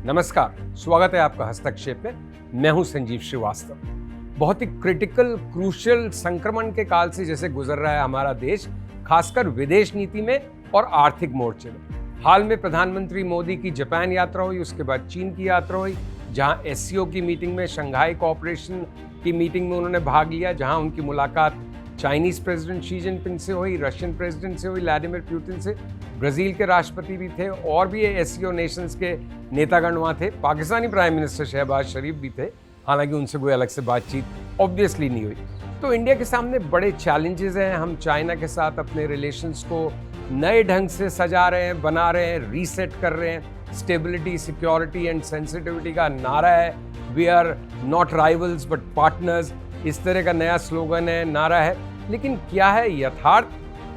नमस्कार, स्वागत है आपका हस्तक्षेप में। मैं हूं संजीव श्रीवास्तव। बहुत ही क्रिटिकल क्रूशियल संक्रमण के काल से जैसे गुजर रहा है हमारा देश, खासकर विदेश नीति में और आर्थिक मोर्चे में। हाल में प्रधानमंत्री मोदी की जापान यात्रा हुई, उसके बाद चीन की यात्रा हुई, जहां एससीओ की मीटिंग में, शंघाई कोऑपरेशन की मीटिंग में उन्होंने भाग लिया, जहां उनकी मुलाकात चाइनीज प्रेसिडेंट शी जिनपिंग से हुई, रशियन प्रेसिडेंट से हुई, व्लादिमीर पुतिन से, ब्राजील के राष्ट्रपति भी थे और भी एससीओ नेशंस के नेतागण वहाँ थे। पाकिस्तानी प्राइम मिनिस्टर शहबाज शरीफ भी थे, हालांकि उनसे कोई अलग से बातचीत ऑब्वियसली नहीं हुई। तो इंडिया के सामने बड़े चैलेंजेस हैं। हम चाइना के साथ अपने रिलेशंस को नए ढंग से सजा रहे हैं, बना रहे हैं, रीसेट कर रहे हैं। स्टेबिलिटी, सिक्योरिटी एंड सेंसिटिविटी का नारा है, we are not rivals but partners, इस तरह का नया स्लोगन है, नारा है। लेकिन क्या है यथार्थ,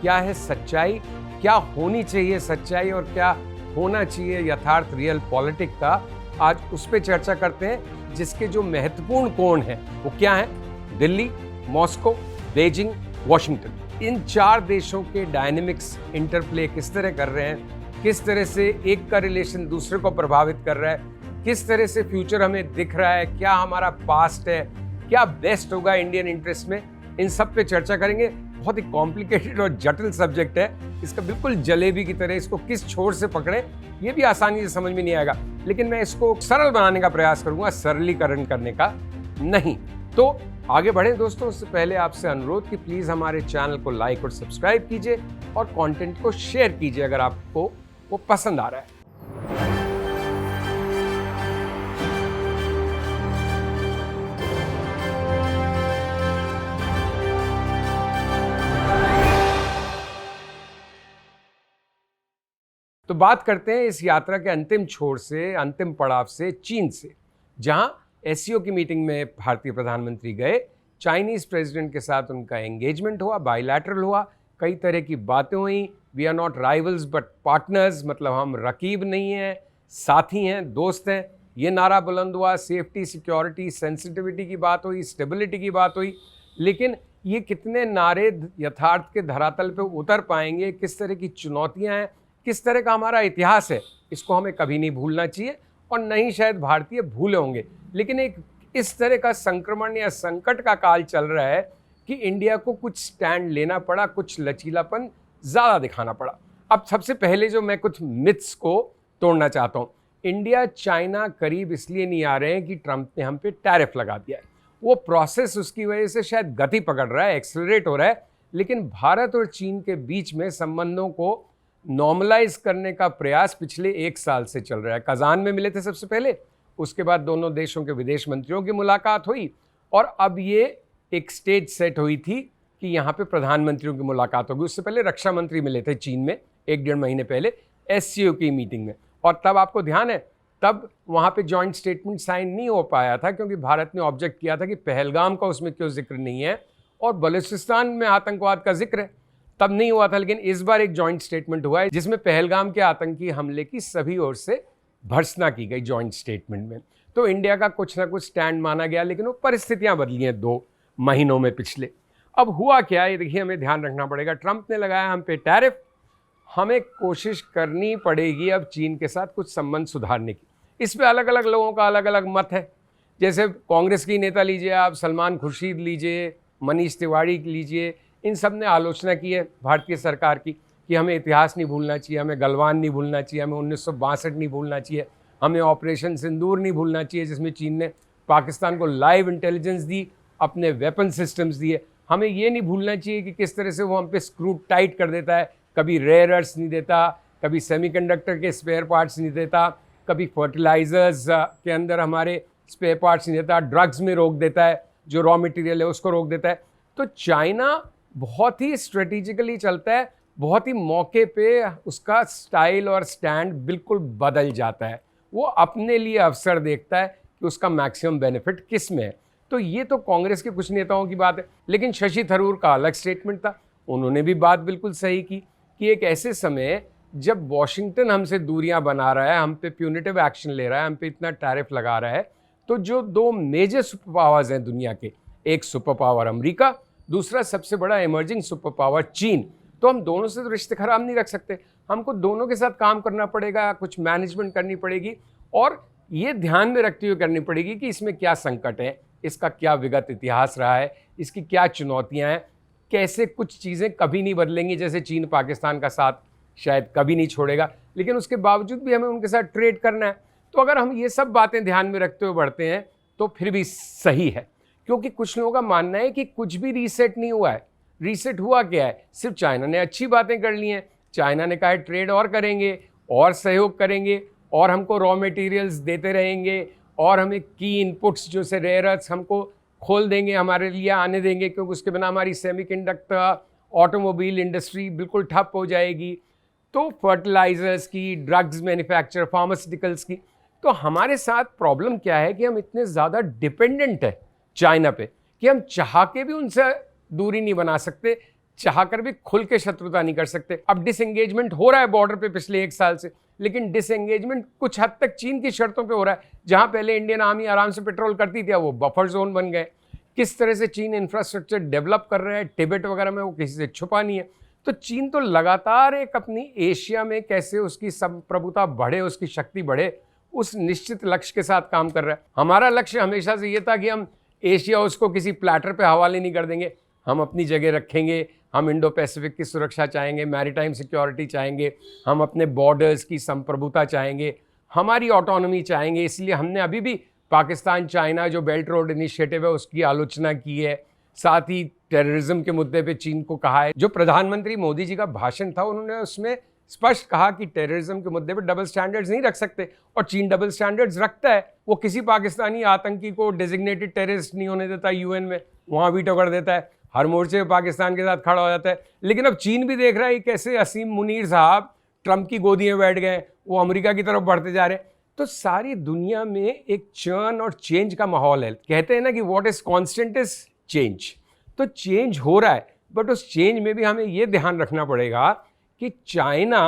क्या है सच्चाई, क्या होनी चाहिए सच्चाई और क्या होना चाहिए यथार्थ रियल पॉलिटिक का, आज उस पर चर्चा करते हैं। जिसके जो महत्वपूर्ण कोण हैं वो क्या है? दिल्ली, मॉस्को, बेजिंग, वॉशिंगटन, इन चार देशों के डायनेमिक्स इंटरप्ले किस तरह कर रहे हैं, किस तरह से एक का रिलेशन दूसरे को प्रभावित कर रहा है, किस तरह से फ्यूचर हमें दिख रहा है, क्या हमारा पास्ट है, क्या बेस्ट होगा इंडियन इंटरेस्ट में, इन सब पे चर्चा करेंगे। बहुत ही कॉम्प्लिकेटेड और जटिल सब्जेक्ट है, इसका बिल्कुल जलेबी की तरह इसको किस छोर से पकड़े ये भी आसानी से समझ में नहीं आएगा, लेकिन मैं इसको सरल बनाने का प्रयास करूंगा, सरलीकरण करने का नहीं। तो आगे बढ़े दोस्तों, उससे पहले आपसे अनुरोध कि प्लीज हमारे चैनल को लाइक और सब्सक्राइब कीजिए और कंटेंट को शेयर कीजिए अगर आपको वो पसंद आ रहा है। तो बात करते हैं इस यात्रा के अंतिम छोर से, अंतिम पड़ाव से, चीन से, जहां एससीओ की मीटिंग में भारतीय प्रधानमंत्री गए, चाइनीज प्रेसिडेंट के साथ उनका एंगेजमेंट हुआ, बायलैटरल हुआ, कई तरह की बातें हुई। We are not rivals but partners, मतलब हम रकीब नहीं हैं, साथी हैं, दोस्त हैं, ये नारा बुलंद हुआ। सेफ्टी, सिक्योरिटी, सेंसिटिविटी की बात हुई, स्टेबिलिटी की बात हुई। लेकिन ये कितने नारे यथार्थ के धरातल पर उतर पाएंगे, किस तरह की चुनौतियाँ हैं, किस तरह का हमारा इतिहास है, इसको हमें कभी नहीं भूलना चाहिए और नहीं शायद भारतीय भूले होंगे। लेकिन एक इस तरह का संक्रमण या संकट का काल चल रहा है कि इंडिया को कुछ स्टैंड लेना पड़ा, कुछ लचीलापन ज़्यादा दिखाना पड़ा। अब सबसे पहले जो मैं कुछ मिथ्स को तोड़ना चाहता हूँ, इंडिया चाइना करीब इसलिए नहीं आ रहे हैं कि ट्रंप ने हम पे टैरिफ लगा दिया है। वो प्रोसेस उसकी वजह से शायद गति पकड़ रहा है, एक्सेलरेट हो रहा है, लेकिन भारत और चीन के बीच में संबंधों को नॉर्मलाइज करने का प्रयास पिछले 1 साल से चल रहा है। कजान में मिले थे सबसे पहले, उसके बाद दोनों देशों के विदेश मंत्रियों की मुलाकात हुई और अब ये एक स्टेज सेट हुई थी कि यहाँ पे प्रधानमंत्रियों की मुलाकात होगी। उससे पहले रक्षा मंत्री मिले थे चीन में 1-1.5 महीने पहले एससीओ की मीटिंग में, और तब आपको ध्यान है तब वहाँ पे जॉइंट स्टेटमेंट साइन नहीं हो पाया था क्योंकि भारत ने ऑब्जेक्ट किया था कि पहलगाम का उसमें क्यों जिक्र नहीं है और बलूचिस्तान में आतंकवाद का जिक्र है, तब नहीं हुआ था। लेकिन इस बार एक जॉइंट स्टेटमेंट हुआ है जिसमें पहलगाम के आतंकी हमले की सभी ओर से भर्त्सना की गई जॉइंट स्टेटमेंट में। तो इंडिया का कुछ ना कुछ स्टैंड माना गया, लेकिन वो परिस्थितियां बदली हैं 2 महीनों में पिछले। अब हुआ क्या, ये देखिए हमें ध्यान रखना पड़ेगा। ट्रंप ने लगाया हम पे टैरिफ, हमें कोशिश करनी पड़ेगी अब चीन के साथ कुछ संबंध सुधारने की। इस पर अलग अलग लोगों का अलग अलग मत है। जैसे कांग्रेस की नेता लीजिए आप, सलमान खुर्शीद लीजिए, मनीष तिवारी लीजिए, इन सब ने आलोचना की है भारतीय सरकार की कि हमें इतिहास नहीं भूलना चाहिए, हमें गलवान नहीं भूलना चाहिए, हमें 1962 नहीं भूलना चाहिए, हमें ऑपरेशन सिंदूर नहीं भूलना चाहिए जिसमें चीन ने पाकिस्तान को लाइव इंटेलिजेंस दी, अपने वेपन सिस्टम्स दिए। हमें ये नहीं भूलना चाहिए कि किस तरह से वो हम पे स्क्रू टाइट कर देता है, कभी रेयर अर्थ नहीं देता, कभी सेमीकंडक्टर के स्पेयर पार्ट्स नहीं देता, कभी फर्टिलाइजर्स के अंदर हमारे स्पेयर पार्ट्स नहीं देता, ड्रग्स में रोक देता है, जो रॉ मटेरियल है उसको रोक देता है। तो चाइना बहुत ही स्ट्रेटेजिकली चलता है, बहुत ही मौके पे उसका स्टाइल और स्टैंड बिल्कुल बदल जाता है। वो अपने लिए अवसर देखता है कि उसका मैक्सिमम बेनिफिट किस में है। तो ये तो कांग्रेस के कुछ नेताओं की बात है, लेकिन शशि थरूर का अलग स्टेटमेंट था। उन्होंने भी बात बिल्कुल सही की कि एक ऐसे समय जब वॉशिंगटन हमसे दूरियां बना रहा है, हम पे प्यूनिटिव एक्शन ले रहा है, हम पे इतना टैरिफ लगा रहा है, तो जो 2 मेजर सुपर पावर्स हैं दुनिया के, एक सुपर पावर अमेरिका, दूसरा सबसे बड़ा इमर्जिंग सुपर पावर चीन, तो हम दोनों से तो रिश्ते खराब नहीं रख सकते। हमको दोनों के साथ काम करना पड़ेगा, कुछ मैनेजमेंट करनी पड़ेगी और ये ध्यान में रखते हुए करनी पड़ेगी कि इसमें क्या संकट है, इसका क्या विगत इतिहास रहा है, इसकी क्या चुनौतियां हैं, कैसे कुछ चीज़ें कभी नहीं बदलेंगी। जैसे चीन पाकिस्तान का साथ शायद कभी नहीं छोड़ेगा, लेकिन उसके बावजूद भी हमें उनके साथ ट्रेड करना है। तो अगर हम ये सब बातें ध्यान में रखते हुए बढ़ते हैं तो फिर भी सही है, क्योंकि कुछ लोगों का मानना है कि कुछ भी रीसेट नहीं हुआ है। रीसेट हुआ क्या है? सिर्फ चाइना ने अच्छी बातें कर ली हैं। चाइना ने कहा है ट्रेड और करेंगे और सहयोग करेंगे और हमको रॉ मटेरियल्स देते रहेंगे और हमें की इनपुट्स जो से रेयर अर्थ्स हमको खोल देंगे, हमारे लिए आने देंगे, क्योंकि उसके बिना हमारी सेमीकंडक्टर ऑटोमोबाइल इंडस्ट्री बिल्कुल ठप हो जाएगी। तो फर्टिलाइजर्स की, ड्रग्स मैन्युफैक्चर, फार्मास्यूटिकल्स की। तो हमारे साथ प्रॉब्लम क्या है कि हम इतने ज़्यादा डिपेंडेंट है चाइना पे कि हम चाह के भी उनसे दूरी नहीं बना सकते, चाह कर भी खुल के शत्रुता नहीं कर सकते। अब डिसएंगेजमेंट हो रहा है बॉर्डर पे पिछले 1 साल से, लेकिन डिसएंगेजमेंट कुछ हद तक चीन की शर्तों पे हो रहा है। जहां पहले इंडियन आर्मी आराम से पेट्रोल करती थी, वो बफर जोन बन गए। किस तरह से चीन इंफ्रास्ट्रक्चर डेवलप कर रहा है टिबेट वगैरह में, वो किसी से छुपा नहीं है। तो चीन तो लगातार एक अपनी एशिया में कैसे उसकी संप्रभुता बढ़े, उसकी शक्ति बढ़े, उस निश्चित लक्ष्य के साथ काम कर रहा है। हमारा लक्ष्य हमेशा से ये था कि हम एशिया उसको किसी प्लेटर पे हवाले नहीं कर देंगे, हम अपनी जगह रखेंगे। हम इंडो पैसिफिक की सुरक्षा चाहेंगे, मैरीटाइम सिक्योरिटी चाहेंगे, हम अपने बॉर्डर्स की संप्रभुता चाहेंगे, हमारी ऑटोनॉमी चाहेंगे। इसलिए हमने अभी भी पाकिस्तान चाइना जो बेल्ट रोड इनिशिएटिव है उसकी आलोचना की है। साथ ही टेररिज्म के मुद्दे पे चीन को कहा है। जो प्रधानमंत्री मोदी जी का भाषण था, उन्होंने उसमें स्पष्ट कहा कि टेररिज्म के मुद्दे पे डबल स्टैंडर्ड्स नहीं रख सकते, और चीन डबल स्टैंडर्ड्स रखता है। वो किसी पाकिस्तानी आतंकी को डेजिग्नेटेड टेररिस्ट नहीं होने देता यूएन में, वहाँ वीटो कर देता है, हर मोर्चे पे पाकिस्तान के साथ खड़ा हो जाता है। लेकिन अब चीन भी देख रहा है कैसे असीम मुनीर साहब ट्रंप की गोदी में बैठ गए, वो अमेरिका की तरफ बढ़ते जा रहे हैं। तो सारी दुनिया में एक चर्न और चेंज का माहौल है। कहते हैं ना कि what is constant is change. तो चेंज हो रहा है, बट उस चेंज में भी हमें ये ध्यान रखना पड़ेगा कि चाइना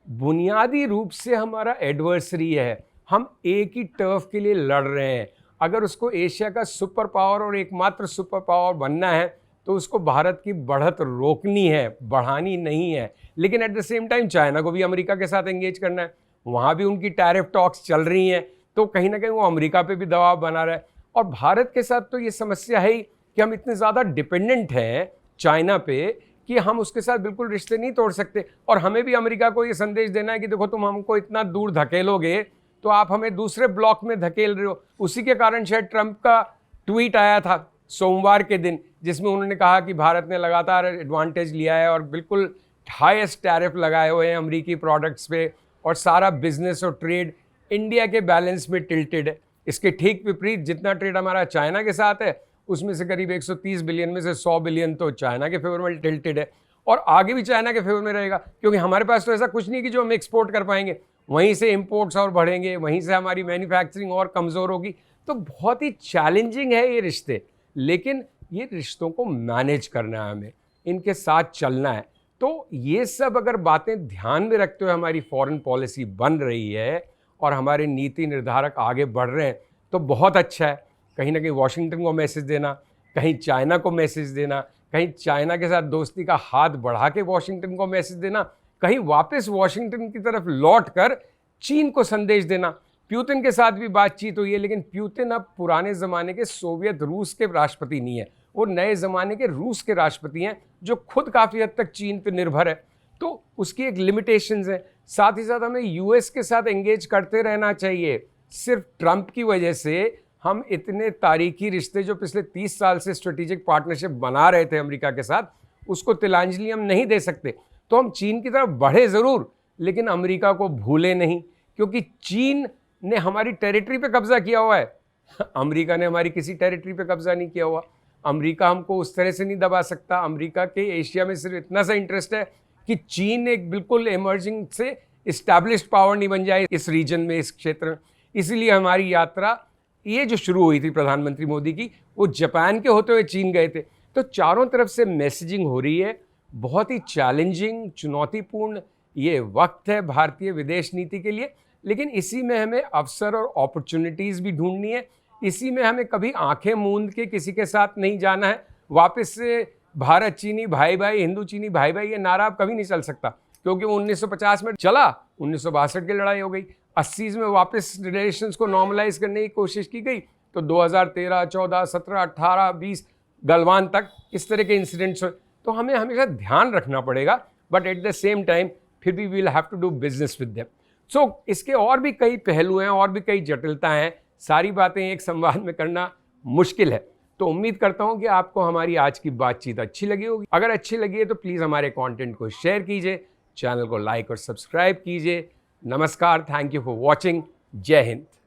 बुनियादी रूप से हमारा एडवर्सरी है। हम एक ही टर्फ के लिए लड़ रहे हैं। अगर उसको एशिया का सुपर पावर और एकमात्र सुपर पावर बनना है तो उसको भारत की बढ़त रोकनी है, बढ़ानी नहीं है। लेकिन eight the same time China को भी अमेरिका के साथ एंगेज करना है। वहाँ भी उनकी टैरिफ टॉक्स चल रही हैं, तो कहीं ना कहीं वो अमेरिका पे भी दबाव बना रहा है। और भारत के साथ तो ये समस्या है ही कि हम इतने ज़्यादा डिपेंडेंट हैं चाइना पे कि हम उसके साथ बिल्कुल रिश्ते नहीं तोड़ सकते। और हमें भी अमेरिका को ये संदेश देना है कि देखो, तुम हमको इतना दूर धकेलोगे तो आप हमें दूसरे ब्लॉक में धकेल रहे हो। उसी के कारण शायद ट्रंप का ट्वीट आया था सोमवार के दिन, जिसमें उन्होंने कहा कि भारत ने लगातार एडवांटेज लिया है और बिल्कुल हाईएस्ट टैरिफ लगाए हुए हैं अमेरिकी प्रोडक्ट्स पे, और सारा बिजनेस और ट्रेड इंडिया के बैलेंस में टिल्टेड है। इसके ठीक विपरीत जितना ट्रेड हमारा चाइना के साथ है, उसमें से करीब 130 बिलियन में से 100 बिलियन तो चाइना के फेवर में टिल्टेड है, और आगे भी चाइना के फेवर में रहेगा, क्योंकि हमारे पास तो ऐसा कुछ नहीं कि जो हम एक्सपोर्ट कर पाएंगे। वहीं से इंपोर्ट्स और बढ़ेंगे, वहीं से हमारी मैन्युफैक्चरिंग और कमज़ोर होगी। तो बहुत ही चैलेंजिंग है ये रिश्ते, लेकिन ये रिश्तों को मैनेज करना है, हमें इनके साथ चलना है। तो ये सब अगर बातें ध्यान में रखते हुए हमारी फॉरेन पॉलिसी बन रही है और हमारे नीति निर्धारक आगे बढ़ रहे हैं तो बहुत अच्छा है। कहीं ना कहीं वॉशिंगटन को मैसेज देना, कहीं चाइना को मैसेज देना, कहीं चाइना के साथ दोस्ती का हाथ बढ़ा के वॉशिंगटन को मैसेज देना, कहीं वापस वॉशिंगटन की तरफ लौट कर चीन को संदेश देना। प्यूतिन के साथ भी बातचीत हुई है, लेकिन प्यूतिन अब पुराने ज़माने के सोवियत रूस के राष्ट्रपति नहीं है, वो नए ज़माने के रूस के राष्ट्रपति हैं जो खुद काफ़ी हद तक चीन पर निर्भर है। तो उसकी एक लिमिटेशंस है। साथ ही साथ हमें यूएस के साथ एंगेज करते रहना चाहिए। सिर्फ ट्रंप की वजह से हम इतने तारीखी रिश्ते जो पिछले 30 साल से स्ट्रेटेजिक पार्टनरशिप बना रहे थे अमेरिका के साथ, उसको तिलांजलि हम नहीं दे सकते। तो हम चीन की तरफ बढ़े ज़रूर, लेकिन अमेरिका को भूले नहीं, क्योंकि चीन ने हमारी टेरिटरी पे कब्जा किया हुआ है। अमेरिका ने हमारी किसी टेरिटरी पे कब्जा नहीं किया हुआ। अमेरिका हमको उस तरह से नहीं दबा सकता। अमेरिका के एशिया में सिर्फ इतना सा इंटरेस्ट है कि चीन एक बिल्कुल इमर्जिंग से इस्टेब्लिश्ड पावर नहीं बन जाए इस रीजन में, इस क्षेत्र में। इसीलिए हमारी यात्रा ये जो शुरू हुई थी प्रधानमंत्री मोदी की, वो जापान के होते हुए चीन गए थे। तो चारों तरफ से मैसेजिंग हो रही है। बहुत ही चैलेंजिंग, चुनौतीपूर्ण ये वक्त है भारतीय विदेश नीति के लिए, लेकिन इसी में हमें अवसर और अपॉर्चुनिटीज़ भी ढूंढनी है। इसी में हमें कभी आंखें मूंद के किसी के साथ नहीं जाना है। वापस से भारत चीनी भाई भाई, हिंदू चीनी भाई भाई, ये नारा अब कभी नहीं चल सकता, क्योंकि वो 1950 में चला, 1962 की लड़ाई हो गई। 80s में वापस रिलेशंस को नॉर्मलाइज करने की कोशिश की गई, तो 2013, 14, 17, 18, 20 गलवान तक इस तरह के इंसिडेंट्स। तो हमें हमेशा ध्यान रखना पड़ेगा, but at the same time फिर भी we will have to do business with them. So इसके और भी कई पहलू हैं, और भी कई जटिलताएं हैं, सारी बातें एक संवाद में करना मुश्किल है। तो उम्मीद करता हूं कि आपको हमारी आज की बातचीत अच्छी लगी होगी। अगर अच्छी लगी है तो प्लीज़ हमारे कंटेंट को शेयर कीजिए, चैनल को लाइक और सब्सक्राइब कीजिए। नमस्कार, थैंक यू फॉर वॉचिंग। जय हिंद।